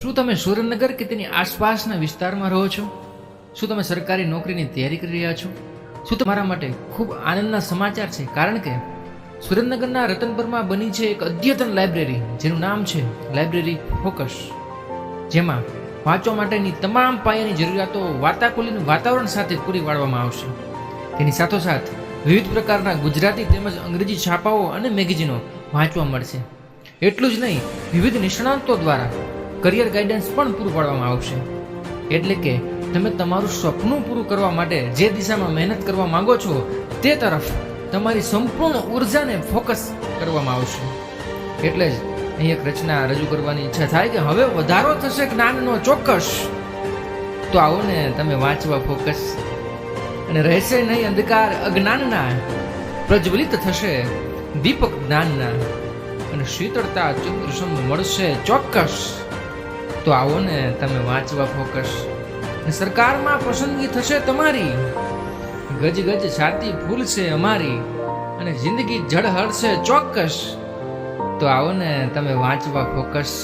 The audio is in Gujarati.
શું તમે સુરેન્દ્રનગર કે તેની આસપાસના વિસ્તારમાં રહો છો? શું તમે સરકારી નોકરીની તૈયારી કરી રહ્યા છો? શું તમારા માટે ખૂબ આનંદના સમાચાર છે? કારણ કે સુરેન્દ્રનગરના રતનપરમાં બની છે એક અદ્યતન લાઇબ્રેરી, જેનું નામ છે લાઇબ્રેરી ફોકસ, જેમાં વાંચવા માટેની તમામ પાયાની જરૂરિયાતો વાતાકુલીન વાતાવરણ સાથે પૂરી પાડવામાં આવશે. તેની સાથોસાથ વિવિધ પ્રકારના ગુજરાતી તેમજ અંગ્રેજી છાપાઓ અને મેગેઝિનો વાંચવા મળશે. એટલું જ નહીં, વિવિધ નિષ્ણાતો દ્વારા કરિયર ગાઈડન્સ પણ પૂરું પાડવામાં આવશે. એટલે કે તમે તમારું સપનું પૂરું કરવા માટે જે દિશામાં મહેનત કરવા માંગો છો તે તરફ તમારી સંપૂર્ણ ઉર્જાને ફોકસ કરવામાં આવશે. એટલે જ અહીં એક રચના રજૂ કરવાની ઈચ્છા થાય કે હવે વધારો થશે જ્ઞાનનો ચોક્કસ. તો આવો ને તમે વાંચવા ફોકસ, અને રહેશે નહીં અંધકાર અજ્ઞાનના, પ્રજ્વલિત થશે દીપક જ્ઞાનના, અને શીતળતા ચંદ્રસમ મળશે ચોક્કસ. તો આવો ને તમે વાંચવા ફોકસ, અને સરકારમાં પસંદગી થશે તમારી, ગજ ગજ છાતી ફૂલશે અમારી, અને જિંદગી ઝળહળશે ચોક્કસ. તો આવો ને તમે વાંચવા ફોકસ.